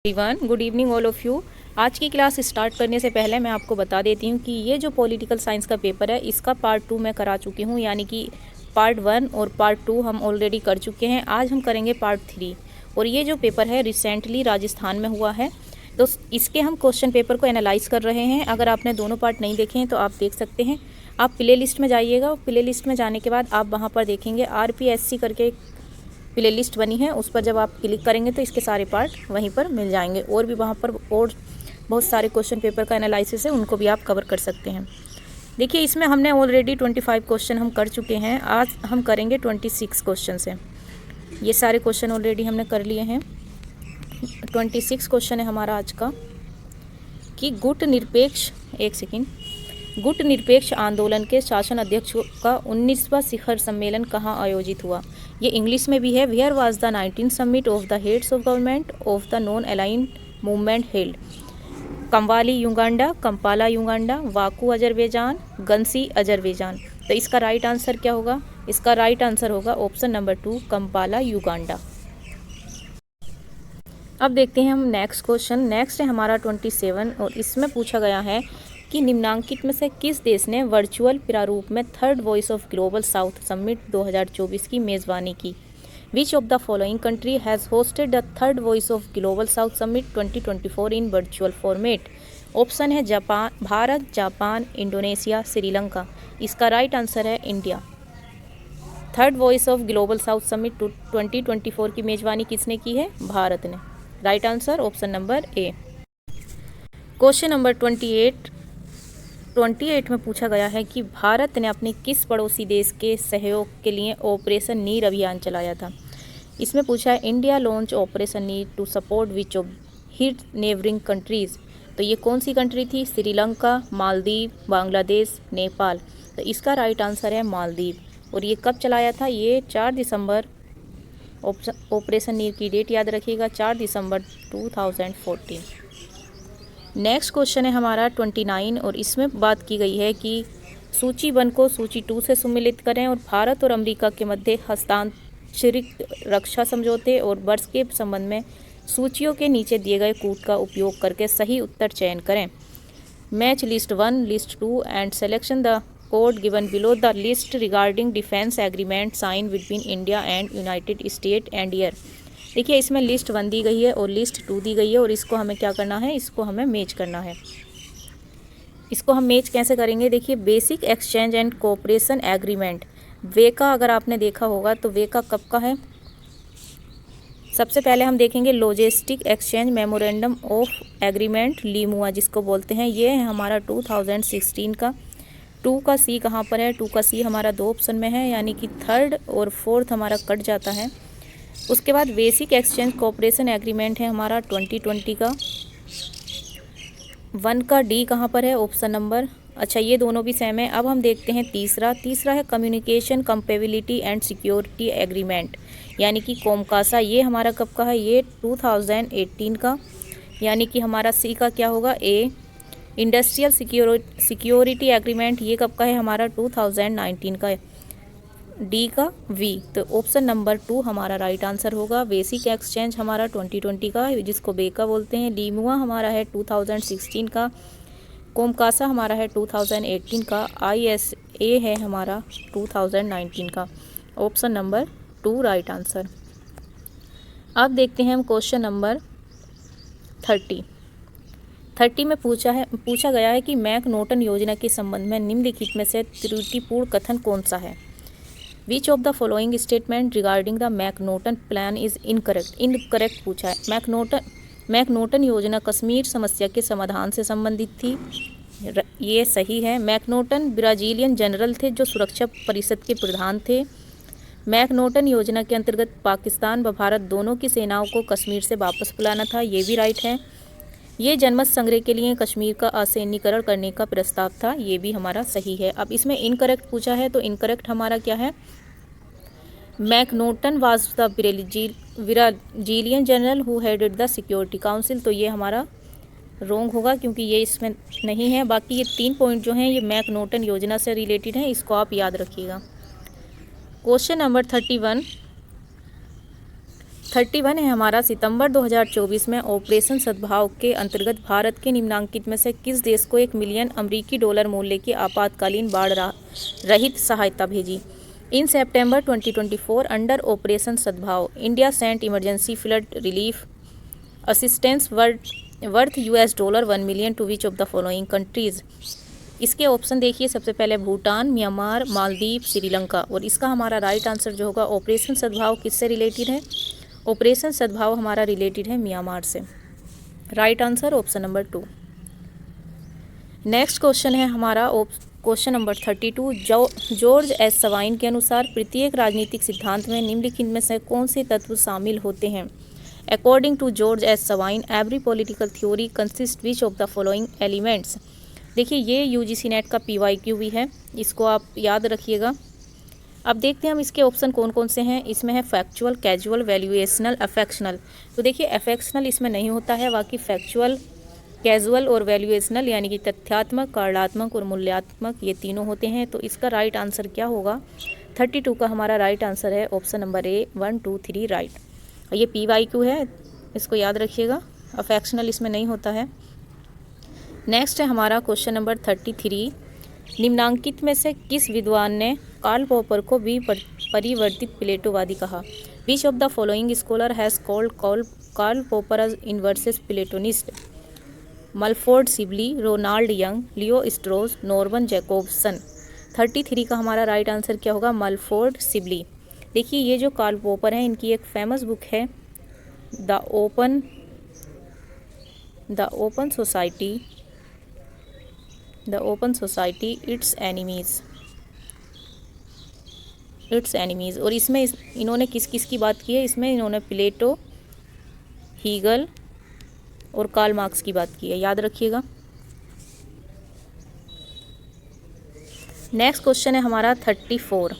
Everyone, good evening all of you. आज की class start करने से पहले मैं आपको बता देती हूँ कि ये जो पॉलिटिकल साइंस का पेपर है इसका पार्ट 2 मैं करा चुकी हूँ, यानी कि पार्ट 1 और पार्ट 2 हम ऑलरेडी कर चुके हैं। आज हम करेंगे पार्ट 3 और ये जो पेपर है रिसेंटली राजस्थान में हुआ है, तो इसके हम क्वेश्चन पेपर को एनालाइज कर रहे हैं। अगर आपने दोनों पार्ट नहीं देखे हैं तो आप देख सकते हैं। आप प्ले लिस्ट में जाइएगा, प्ले लिस्ट में जाने के बाद आप वहाँ पर देखेंगे RPSC करके प्ले लिस्ट बनी है, उस पर जब आप क्लिक करेंगे तो इसके सारे पार्ट वहीं पर मिल जाएंगे। और भी वहाँ पर और बहुत सारे क्वेश्चन पेपर का एनालिसिस है, उनको भी आप कवर कर सकते हैं। देखिए, इसमें हमने ऑलरेडी 25 क्वेश्चन हम कर चुके हैं। आज हम करेंगे 26 क्वेश्चन से। ये सारे क्वेश्चन ऑलरेडी हमने कर लिए हैं। 26 क्वेश्चन है हमारा आज का कि गुट निरपेक्ष आंदोलन के शासन अध्यक्षों का 19वां शिखर सम्मेलन कहाँ आयोजित हुआ। ये इंग्लिश में भी है। Where was the 19th summit of the heads of government of the non aligned movement held. कंवाली Uganda, Kampala Uganda, Baku Azerbaijan, गंसी अजरबैजान। तो इसका राइट आंसर क्या होगा? इसका राइट आंसर होगा ऑप्शन नंबर 2, कंपाला युगांडा। अब देखते हैं हम नेक्स्ट क्वेश्चन। नेक्स्ट है हमारा 27 और इसमें पूछा गया है कि निम्नांकित में से किस देश ने वर्चुअल प्रारूप में third voice of global south summit 2024 की मेज़बानी की। विच of the following country has hosted the third voice of global south summit 2024 in virtual format. Option है भारत, जापान, इंडोनेशिया, श्रीलंका। इसका राइट आंसर है India. Third voice of global south summit 2024 की मेज़बानी किसने की है? भारत ने। Right answer option number A. Question number 28 में पूछा गया है कि भारत ने अपने किस पड़ोसी देश के सहयोग के लिए ऑपरेशन नीर अभियान चलाया था। इसमें पूछा है India launch operation Neer to support which of its neighbouring countries. तो ये कौन सी कंट्री थी? श्रीलंका, मालदीव, बांग्लादेश, नेपाल। तो इसका राइट आंसर है मालदीव। और ये कब चलाया था? ये 4 दिसंबर। ऑपरेशन नीर की डेट याद रखिएगा, 4 दिसंबर 2014। नेक्स्ट क्वेश्चन है हमारा 29 और इसमें बात की गई है कि सूची 1 को सूची 2 से सम्मिलित करें और भारत और अमेरिका के मध्य हस्ताक्षरित रक्षा समझौते और वर्ष के संबंध में सूचियों के नीचे दिए गए कूट का उपयोग करके सही उत्तर चयन करें। Match list 1, list 2 and selection the code given below the list regarding defence agreement sign between India and United State and year. देखिए, इसमें लिस्ट 1 दी गई है और लिस्ट 2 दी गई है और इसको हमें क्या करना है? इसको हमें मैच करना है। इसको हम मैच कैसे करेंगे? देखिए, basic exchange and cooperation agreement वेका अगर आपने देखा होगा तो वेका कब का है? सबसे पहले हम देखेंगे logistic exchange memorandum of agreement LEMOA जिसको बोलते हैं। ये है हमारा 2016 का। 2 का सी कहाँ पर है? 2 का सी हमारा 2 ऑप्शन में है, यानी कि 3rd और 4th हमारा कट जाता है। उसके बाद बेसिक एक्सचेंज कोऑपरेशन एग्रीमेंट है हमारा 2020 का। 1 का डी कहाँ पर है? ऑप्शन नंबर, अच्छा ये दोनों भी सेम है। अब हम देखते हैं तीसरा है communication compatibility and security agreement, यानी कि कोमकासा। ये हमारा कब का है? ये 2018 का, यानी कि हमारा सी का क्या होगा? ए। इंडस्ट्रियल सिक्योरिटी एग्रीमेंट ये कब का है? हमारा 2019 का है। डी का वी। तो ऑप्शन नंबर 2 हमारा राइट आंसर होगा। बेसिक एक्सचेंज हमारा 2020 का जिसको बेका बोलते हैं। लीमुआ हमारा है 2016 का। कोमकासा हमारा है 2018 का। ISA है हमारा 2019 का। Option number 2 right answer. अब देखते हैं हम क्वेश्चन नंबर 30 में पूछा गया है कि मैकनोटन योजना के संबंध में निम्नलिखित में से त्रुटिपूर्ण कथन कौन सा है। Which of the following statement regarding the McNaughton plan is incorrect पूछा है। मैकनोटन योजना कश्मीर समस्या के समाधान से संबंधित थी, ये सही है। मैकनोटन ब्राजीलियन जनरल थे जो सुरक्षा परिषद के प्रधान थे। मैकनोटन योजना के अंतर्गत पाकिस्तान व भारत दोनों की सेनाओं को कश्मीर से वापस बुलाना था, ये भी राइट है। ये जनमत संग्रह के लिए कश्मीर का असैन्यीकरण करने का प्रस्ताव था, ये भी हमारा सही है। अब इसमें इनकरेक्ट पूछा है तो इनकरेक्ट हमारा क्या है? McNaughton was the Brazilian general who headed the security council. तो ये हमारा रॉन्ग होगा क्योंकि ये इसमें नहीं है। बाकी ये 3 पॉइंट जो हैं ये मैकनोटन योजना से रिलेटेड हैं, इसको आप याद रखिएगा। क्वेश्चन नंबर 31 31 है हमारा, सितंबर 2024 में ऑपरेशन सद्भाव के अंतर्गत भारत के निम्नांकित में से किस देश को $1 मिलियन अमेरिकी मूल्य की आपातकालीन बाढ़ रहित सहायता भेजी? In September 2024 under operation Sadbhav India sent emergency flood relief assistance worth $1 million to which of the following countries? इसके ऑप्शन देखिए, सबसे पहले भूटान, म्यांमार, मालदीव, श्रीलंका। और इसका हमारा राइट आंसर जो होगा, ऑपरेशन सद्भाव किससे रिलेटेड है? ऑपरेशन सद्भाव हमारा रिलेटेड है म्यांमार से। Right answer option number 2। Next question है हमारा question number 32। George S savin के अनुसार प्रत्येक राजनीतिक सिद्धांत में निम्नलिखित में से कौन से तत्व शामिल होते हैं? According to George S Sabine every political theory consist which of the following elements? देखिए, ये यूजीसी नेट का PYQ भी है, इसको आप याद रखिएगा। अब देखते हैं हम इसके ऑप्शन कौन कौन से हैं। इसमें है फैक्चुअल, कैजुअल, वैल्यूएशनल, अफेक्शनल। तो देखिए, अफेक्शनल इसमें नहीं होता है, बाकी फैक्चुअल, कैजुअल और वैल्यूएशनल यानी कि तथ्यात्मक, कार्यात्मक और मूल्यात्मक, ये तीनों होते हैं। तो इसका राइट आंसर क्या होगा? 32 का हमारा राइट आंसर है ऑप्शन नंबर A 1 2 3 राइट। और ये PYQ है, इसको याद रखिएगा। अफेक्शनल इसमें नहीं होता है। नेक्स्ट है हमारा क्वेश्चन नंबर 33। निम्नांकित में से किस विद्वान ने कार्ल पॉपर को परिवर्तित प्लेटोवादी कहा? Which of the following scholar has called Karl Popper as inverses Platonist? Mulford Sibley, Ronald Young, Leo Strauss, Norman Jacobson. 33 का हमारा राइट आंसर क्या होगा? Mulford Sibley. देखिए, ये जो कार्ल पॉपर हैं, इनकी एक फेमस बुक है the open society its enemies. और इसमें इन्होंने किस किस की बात की है? इसमें इन्होंने प्लेटो, हीगल और कार्ल मार्क्स की बात की है, याद रखिएगा। नेक्स्ट क्वेश्चन है हमारा 34।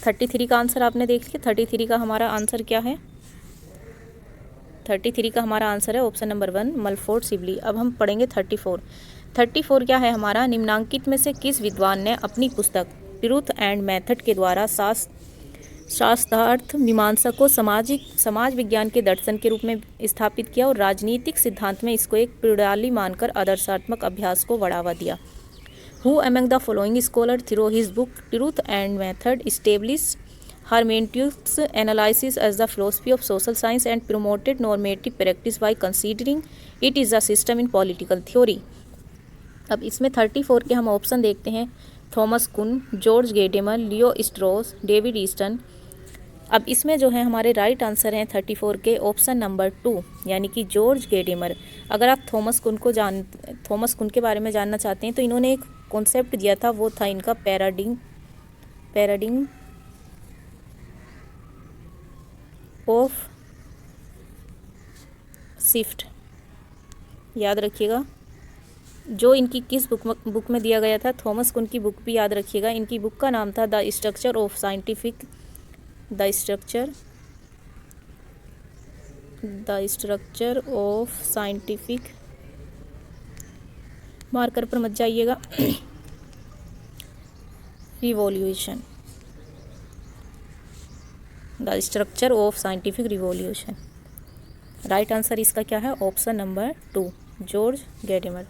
33 का आंसर आपने देख लिया। 33 का हमारा आंसर क्या है? 33 का हमारा आंसर है ऑप्शन नंबर 1 मलफोर्ड सिबली। अब हम पढ़ेंगे 34। 34 क्या है हमारा? निम्नांकित में से किस विद्वान ने अपनी पुस्तक ट्रूथ एंड मेथड के द्वारा शास्त्रार्थ मीमांसा को समाज विज्ञान के दर्शन के रूप में स्थापित किया और राजनीतिक सिद्धांत में इसको एक प्रणाली मानकर आदर्शात्मक अभ्यास को बढ़ावा दिया? Who among the following scholar through his book Truth and Method established hermeneutics analysis as the philosophy of social science and promoted normative practice by considering it is a system in political theory? अब इसमें 34 के हम option देखते हैं। Thomas कुन, George गेडेमर, लियो स्ट्रोस, David Easton. अब इसमें जो है हमारे राइट आंसर हैं 34 के ऑप्शन नंबर 2 यानी कि जॉर्ज गेडेमर। अगर आप थॉमस कुन के बारे में जानना चाहते हैं तो इन्होंने एक कॉन्सेप्ट दिया था, वो था इनका पैराडिग्म ऑफ शिफ्ट, याद रखिएगा। जो इनकी किस बुक में दिया गया था? थॉमस कुन की बुक भी याद रखिएगा। इनकी बुक का नाम था the structure of scientific, marker पर मत जाइएगा, revolution, the structure of scientific revolution. Right answer इसका क्या है? Option number 2 George Gadamer.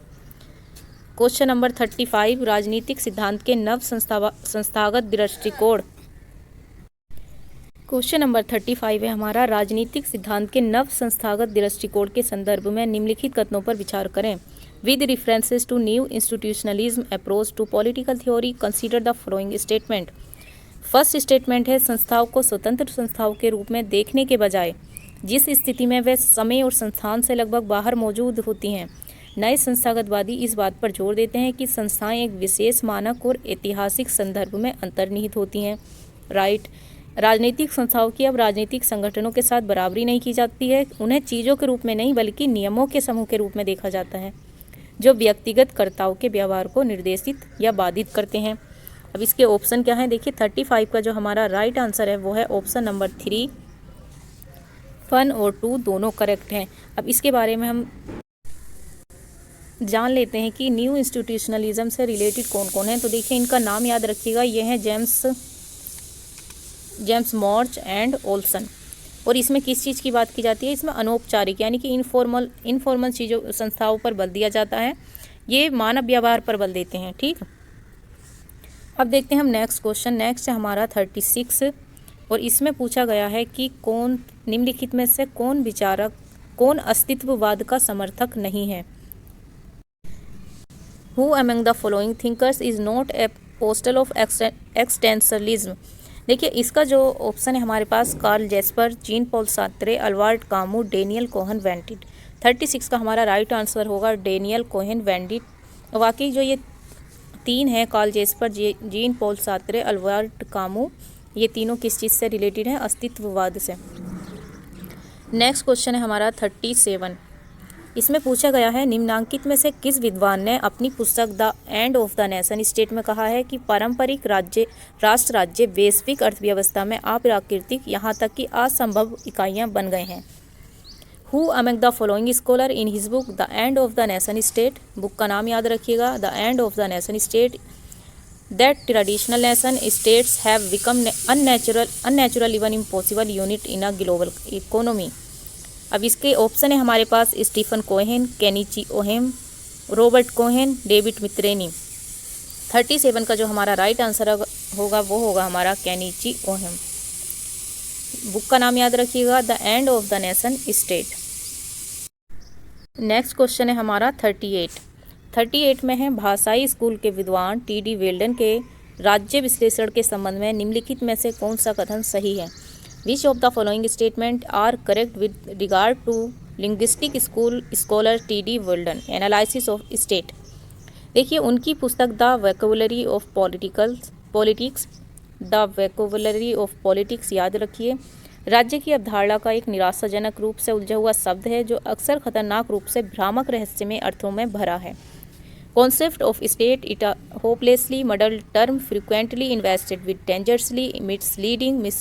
Question number 35। राजनीतिक सिद्धांत के नव संस्थागत दृष्टिकोण। क्वेश्चन नंबर 35 है हमारा, राजनीतिक सिद्धांत के नव संस्थागत दृष्टिकोण के संदर्भ में निम्नलिखित कथनों पर विचार करें। With references to new institutionalism approach to political theory consider the following statement. First statement है, संस्थाओं को स्वतंत्र संस्थाओं के रूप में देखने के बजाय जिस स्थिति में वे समय और संस्थान से लगभग बाहर मौजूद होती हैं, नए संस्थागतवादी इस बात पर जोर देते हैं कि संस्थाएं एक विशेष मानक और ऐतिहासिक संदर्भ में अंतर्निहित होती हैं। राइट। राजनीतिक संस्थाओं की अब राजनीतिक संगठनों के साथ बराबरी नहीं की जाती है। उन्हें चीज़ों के रूप में नहीं बल्कि नियमों के समूह के रूप में देखा जाता है जो व्यक्तिगत कर्ताओं के व्यवहार को निर्देशित या बाधित करते हैं। अब इसके ऑप्शन क्या हैं? देखिए 35 का जो हमारा राइट आंसर है वो है ऑप्शन नंबर 3। 1 और 2 दोनों करेक्ट हैं। अब इसके बारे में हम जान लेते हैं कि न्यू इंस्टीट्यूशनलिज्म से रिलेटेड कौन कौन है। तो देखिए इनका नाम याद रखिएगा, ये हैं जेम्स मॉर्च एंड ओल्सन। और इसमें किस चीज़ की बात की जाती है? इसमें अनौपचारिक यानी कि इनफॉर्मल चीज़ों संस्थाओं पर बल दिया जाता है, ये मानव व्यवहार पर बल देते हैं। ठीक, अब देखते हैं हम नेक्स्ट क्वेश्चन। नेक्स्ट है हमारा 36 और इसमें पूछा गया है कि कौन निम्नलिखित में से कौन विचारक, कौन अस्तित्ववाद का समर्थक नहीं है? Who among the following thinkers is not a apostle of एक्सटेंशनलिज्म? देखिए इसका जो ऑप्शन है हमारे पास Karl Jaspers, Jean Paul Sartre, Albert Camus, Daniel Cohn Bendit. 36 का हमारा राइट आंसर होगा डेनियल कोहन वेंडिट। वाकई जो ये तीन है, Karl Jaspers, Jean Paul Sartre, Albert Camus, ये तीनों किस चीज़ से रिलेटेड है? अस्तित्ववाद से। नेक्स्ट क्वेश्चन है हमारा 37। इसमें पूछा गया है निम्नांकित में से किस विद्वान ने अपनी पुस्तक the end of the nation state में कहा है कि पारंपरिक राष्ट्र राज्य वैश्विक अर्थव्यवस्था में अप्राकृतिक यहाँ तक कि असंभव इकाइयाँ बन गए हैं? Who among the following scholar in his book the end of the nation state? Book का नाम याद रखिएगा, the end of the nation state, that traditional nation states have become unnatural even impossible unit in a global economy. अब इसके option है हमारे पास Stephen Cohen, Kenichi Ohmae, Robert Cohen, David Mitrany. 37 का जो हमारा राइट आंसर होगा वो होगा हमारा केनिची ओहेम। बुक का नाम याद रखिएगा, the end of the nation state. Next question है हमारा 38 में है भाषाई स्कूल के विद्वान टी.डी. वेल्डन के राज्य विश्लेषण के संबंध में निम्नलिखित में से कौन सा कथन सही है? Which of the following statement are correct with regard to linguistic scholar T.D. Weldon analysis of state? देखिए उनकी पुस्तक द वोकैबुलरी ऑफ पॉलिटिक्स याद रखिए। राज्य की अवधारणा का एक निराशाजनक रूप से उलझा हुआ शब्द है जो अक्सर खतरनाक रूप से भ्रामक रहस्यमय अर्थों में भरा है। Concept of state it a hopelessly muddled term frequently invested with dangerously misleading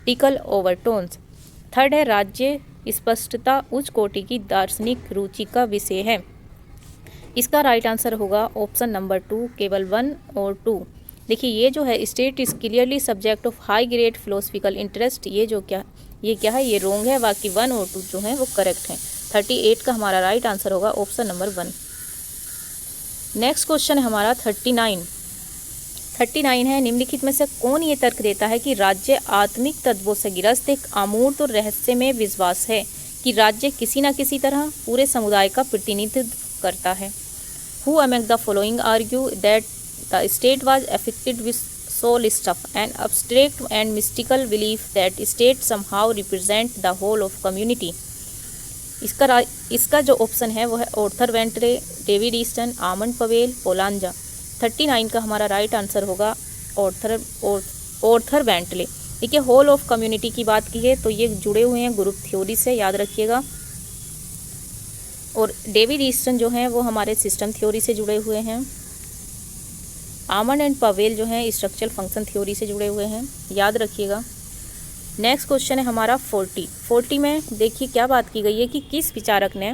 tackle overtones. Third है राज्य स्पष्टता उच्च कोटि की दार्शनिक रुचि का विषय है। इसका राइट आंसर होगा ऑप्शन नंबर 2, केवल 1 और 2। देखिए ये जो है state is clearly subject of high grade philosophical interest, ये क्या है? ये रॉन्ग है, बाकी 1 और 2 जो है वो करेक्ट है। 38 का हमारा राइट आंसर होगा ऑप्शन नंबर 1। नेक्स्ट क्वेश्चन है हमारा 39 है निम्नलिखित में से कौन ये तर्क देता है कि राज्य आत्मिक तत्वों से गिरस्त एक अमूर्त और रहस्यमय विश्वास है कि राज्य किसी न किसी तरह पूरे समुदाय का प्रतिनिधित्व करता है? Who among the following argue that the state was affected with soul stuff and abstract and mystical belief that state somehow represent the whole of community? इसका जो ऑप्शन है वो है Arthur Bentley, David Easton, Almond Powell, Poulantzas. 39 का हमारा right answer होगा Arthur Bentley. देखिए whole of community की बात की है तो ये जुड़े हुए हैं ग्रुप थ्योरी से, याद रखिएगा। और डेविड ईस्टन जो हैं वो हमारे सिस्टम थ्योरी से जुड़े हुए हैं। आमंड एंड पवेल जो हैं स्ट्रक्चरल फंक्शन थ्योरी से जुड़े हुए हैं, याद रखिएगा। नेक्स्ट क्वेश्चन है हमारा 40 में देखिए क्या बात की गई है कि किस विचारक ने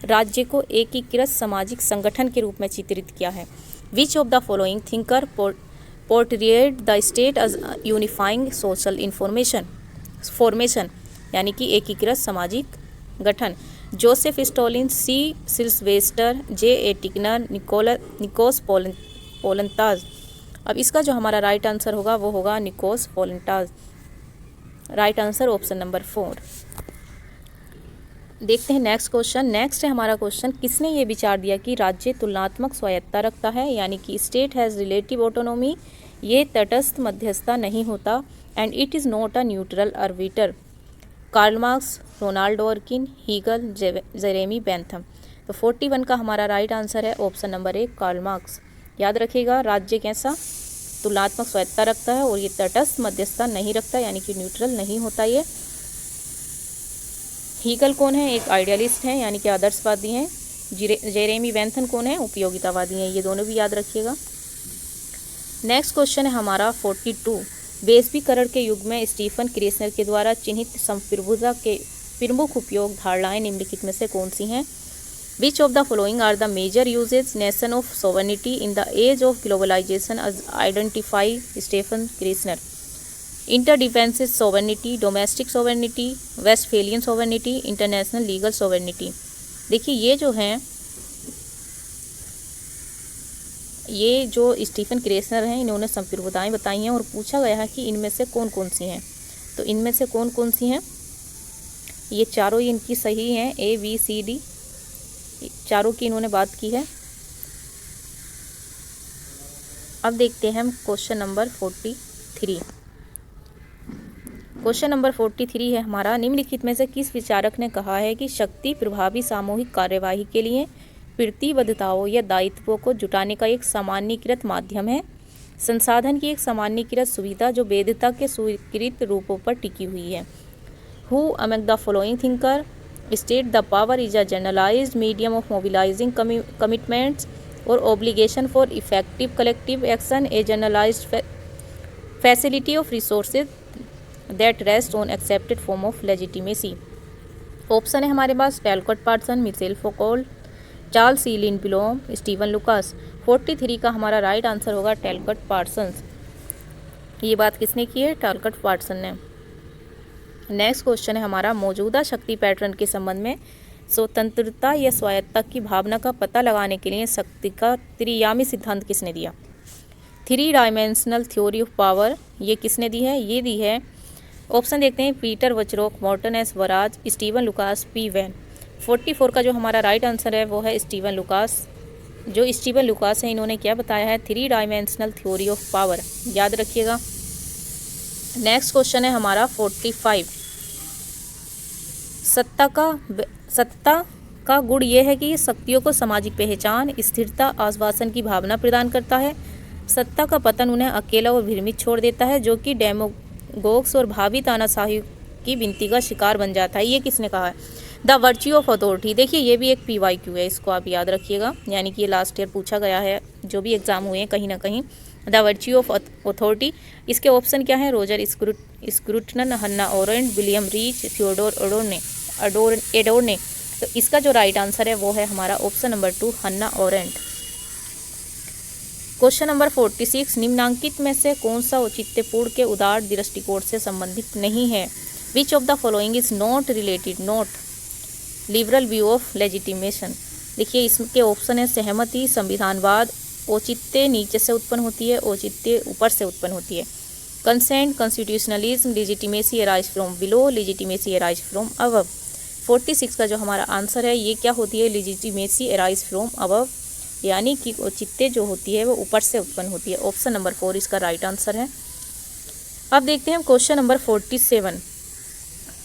राज्य को एकीकृत सामाजिक संगठन के रूप में चित्रित किया है? Which of the following thinker portrayed the state as unifying social formation यानी कि एकीकृत सामाजिक गठन? Joseph Stalin, C Sylvester, J A Tickner, Nicos Poulantzas. अब इसका जो हमारा राइट आंसर होगा वो होगा Nicos Poulantzas. Right answer option number 4। देखते हैं नेक्स्ट क्वेश्चन। नेक्स्ट है हमारा क्वेश्चन, किसने ये विचार दिया कि राज्य तुलनात्मक स्वायत्तता रखता है यानी कि स्टेट हैज़ रिलेटिव ऑटोनॉमी? ये तटस्थ मध्यस्थता नहीं होता and it is not a neutral arbiter. Karl Marx, Ronald Dworkin, Hegel, Jeremy Bentham. तो 41 का हमारा राइट आंसर है ऑप्शन नंबर 1, कार्ल मार्क्स। याद रखिएगा राज्य कैसा तुलनात्मक स्वायत्तता रखता है और ये तटस्थ मध्यस्थता नहीं रखता यानी कि न्यूट्रल नहीं होता ये। हीगल कौन है? एक आइडियलिस्ट हैं यानी कि आदर्शवादी हैं। जेरेमी बेंथम कौन है? उपयोगितावादी हैं। ये दोनों भी याद रखिएगा। नेक्स्ट क्वेश्चन है हमारा 42। वैश्वीकरण के युग में स्टीफन क्रेसनर के द्वारा चिन्हित संप्रभुता के प्रमुख उपयोग धारणाएं निम्नलिखित में से कौन सी हैं? Which of the following are the major usages nation of sovereignty in the age of globalisation as identify Stephen Krasner? Interdependence sovereignty, domestic sovereignty, Westphalian sovereignty, international legal sovereignty. देखिए ये जो स्टीफन क्रेसनर हैं इन्होंने संप्रभुताएं बताई हैं और पूछा गया है कि इनमें से कौन कौन सी हैं। तो इनमें से कौन कौन सी हैं, ये चारों ही इनकी सही हैं, ABCD चारों की इन्होंने बात की है। अब देखते हैं हम क्वेश्चन नंबर 43। क्वेश्चन नंबर 43 है हमारा, निम्नलिखित में से किस विचारक ने कहा है कि शक्ति प्रभावी सामूहिक कार्यवाही के लिए प्रतिबद्धताओं या दायित्वों को जुटाने का एक सामान्यीकृत माध्यम है, संसाधन की एक सामान्यीकृत सुविधा जो वैधता के स्वीकृत रूपों पर टिकी हुई है। Who among the following thinker state the power is a generalized medium of mobilizing commitments or obligation for effective collective action, a generalized facility of resources that rest on accepted form of legitimacy। Option है हमारे पास Talcott person, Michel फोकॉल्ट, Charles सी लिंडब्लॉम, Steven Lucas. 43 का हमारा right answer होगा Talcott person. ये बात किसने की है, टैलकॉट पार्सन ने। नेक्स्ट क्वेश्चन है हमारा, मौजूदा शक्ति पैटर्न के संबंध में स्वतंत्रता या स्वायत्तता की भावना का पता लगाने के लिए शक्ति का त्रियामी सिद्धांत किसने दिया। 3 डायमेंशनल थ्योरी ऑफ पावर ये किसने दी है, ये दी है, ऑप्शन देखते हैं, Peter Bachrach, Morton S Baratz, Steven Lukes, P Vaughan. 44 का जो हमारा राइट आंसर है वो है स्टीवन लुकास। जो स्टीवन लुकास है इन्होंने क्या बताया है, 3 डायमेंशनल थ्योरी ऑफ पावर, याद रखिएगा। नेक्स्ट क्वेश्चन है हमारा 45। सत्ता का गुण ये है कि शक्तियों को सामाजिक पहचान, स्थिरता, आश्वासन की भावना प्रदान करता है। सत्ता का पतन उन्हें अकेला और भ्रमित छोड़ देता है, जो कि डेमोगोग्स और भावी तानाशाही की विनती का शिकार बन जाता है। ये किसने कहा है, द वर्च्यू ऑफ अथॉरिटी। देखिए ये भी एक PYQ है, इसको आप याद रखिएगा, यानी कि ये लास्ट ईयर पूछा गया है, जो भी एग्जाम हुए हैं कहीं ना कहीं। द वर्च्यू ऑफ अथॉरिटी, इसके ऑप्शन क्या है, रोजर स्क्रूटन, हन्ना ओरेंट, विलियम रीच, थियोडोर एडोर्ने। तो इसका जो राइट आंसर है वो है हमारा ऑप्शन नंबर 2, हन्ना ओरेंट। क्वेश्चन नंबर 46, निम्नांकित में से कौन सा औचित्यपूर्ण के उदार दृष्टिकोण से संबंधित नहीं है। Which of the following is not related not liberal view of legitimation. देखिए इसके ऑप्शन है, सहमति, संविधानवाद, औचित्य नीचे से उत्पन्न होती है, औचित्य ऊपर से उत्पन्न होती है, consent, constitutionalism, legitimacy arise from below, legitimacy arise from above. 46 का जो हमारा आंसर है ये क्या होती है, लेजिटिमेसी अराइज फ्रॉम अबव, यानी कि औचित्य जो होती है वो ऊपर से उत्पन्न होती है। ऑप्शन नंबर 4 इसका राइट आंसर है। अब देखते हैं क्वेश्चन नंबर 47।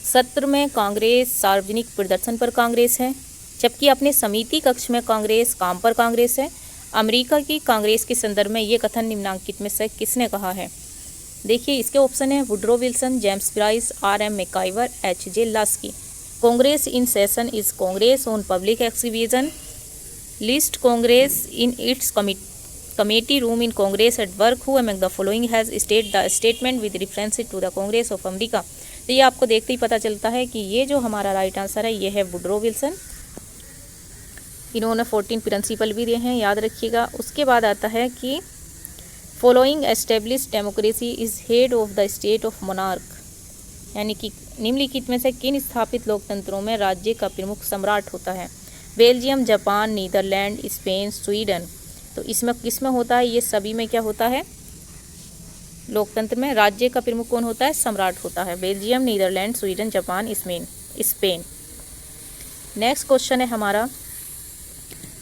सत्र में कांग्रेस, सार्वजनिक प्रदर्शन पर कांग्रेस है, जबकि अपने समिति कक्ष में कांग्रेस, काम पर कांग्रेस है। अमेरिका की कांग्रेस के संदर्भ में ये कथन निम्नांकित में से किसने कहा है। देखिए इसके ऑप्शन है, Woodrow Wilson, James Bryce, RM MacIver, HJ Laski. Congress in session is Congress on public exhibition, list Congress in its committee room is Congress at work, who among the following has stated the statement with reference to the Congress of America. तो ये आपको देखते ही पता चलता है कि ये जो हमारा राइट आंसर है ये है वुड्रो विल्सन। इन्होंने 14 प्रिंसिपल भी दिए हैं, याद रखिएगा। उसके बाद आता है कि following establish democracy is head of the state of monarch, यानी कि निम्नलिखित में से किन स्थापित लोकतंत्रों में राज्य का प्रमुख सम्राट होता है। Belgium, Japan, Netherlands, Spain, Sweden. तो इसमें किस में होता है, ये सभी में क्या होता है, लोकतंत्र में राज्य का प्रमुख कौन होता है, सम्राट होता है। Belgium, Netherlands, Sweden, Japan, Spain. Next question है हमारा,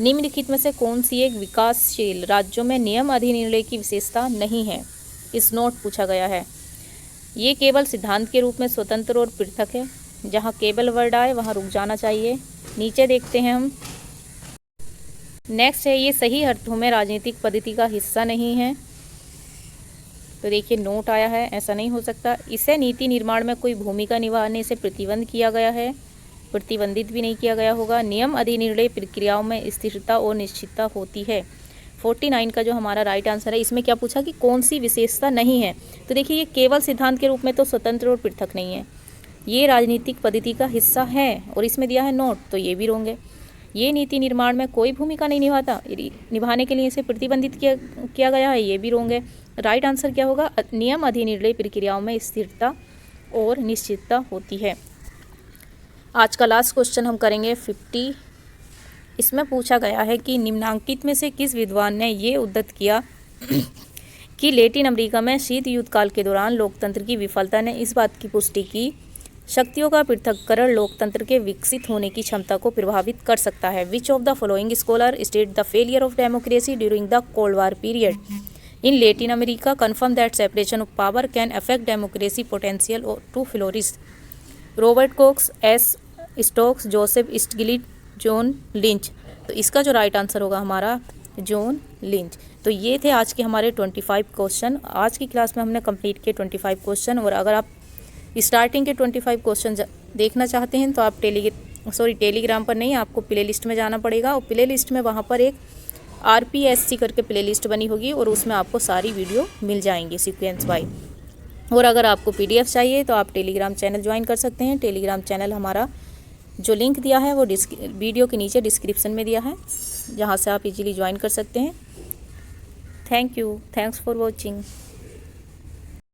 निम्नलिखित में से कौन सी एक विकासशील राज्यों में नियम अधिनिर्णय की विशेषता नहीं है। इस नोट पूछा गया है, ये केवल सिद्धांत के रूप में स्वतंत्र और पृथक है। जहाँ केवल वर्ड आए वहाँ रुक जाना चाहिए। नीचे देखते हैं हम। नेक्स्ट है, ये सही अर्थों में राजनीतिक पद्धति का हिस्सा नहीं है। तो देखिए नोट आया है, ऐसा नहीं हो सकता। इसे नीति निर्माण में कोई भूमिका निभाने से प्रतिबंधित भी नहीं किया गया होगा। नियम अधिनिर्णय प्रक्रियाओं में स्थिरता और निश्चितता होती है। 49 का जो हमारा राइट आंसर है, इसमें क्या पूछा कि कौन सी विशेषता नहीं है। तो देखिए ये केवल सिद्धांत के रूप में तो स्वतंत्र और पृथक नहीं है, ये राजनीतिक पद्धति का हिस्सा है और इसमें दिया है नोट, तो ये भी रोंग है। ये नीति निर्माण में कोई भूमिका नहीं निभाता, निभाने के लिए इसे प्रतिबंधित किया गया है, ये भी रोंग है। राइट आंसर क्या होगा? नियम अधिनिर्णय प्रक्रियाओं में स्थिरता और निश्चितता होती है। आज का लास्ट क्वेश्चन हम करेंगे 50। इसमें पूछा गया है कि निम्नांकित में से किस विद्वान ने ये उद्धृत किया कि लैटिन अमेरिका में शीत युद्ध काल के दौरान लोकतंत्र की विफलता ने इस बात की पुष्टि की शक्तियों का पृथक्करण लोकतंत्र के विकसित होने की क्षमता को प्रभावित कर सकता है। Which of the following scholar state the failure of democracy during the cold war period in Latin America confirm that separation of power can affect democracy potential to flourish? Robert Cox, S Stokes, Joseph Stiglitz, John Lynch. तो इसका जो right answer होगा हमारा John Lynch. तो ये थे आज के हमारे 25 क्वेश्चन। आज की क्लास में हमने कंप्लीट किए 25 क्वेश्चन। और अगर आप स्टार्टिंग के 25 क्वेश्चन देखना चाहते हैं तो आप टेलीग्राम पर नहीं, आपको प्ले लिस्ट में जाना पड़ेगा। और प्ले लिस्ट में वहाँ पर एक RPSC करके प्ले लिस्ट बनी होगी और उसमें आपको सारी वीडियो मिल जाएंगी सीक्वेंस वाइज। और अगर आपको PDF चाहिए तो आप टेलीग्राम चैनल ज्वाइन कर सकते हैं। टेलीग्राम चैनल हमारा जो लिंक दिया है वो वीडियो के नीचे डिस्क्रिप्शन में दिया है, जहाँ से आप इजीली ज्वाइन कर सकते हैं। Thank you, thanks for watching.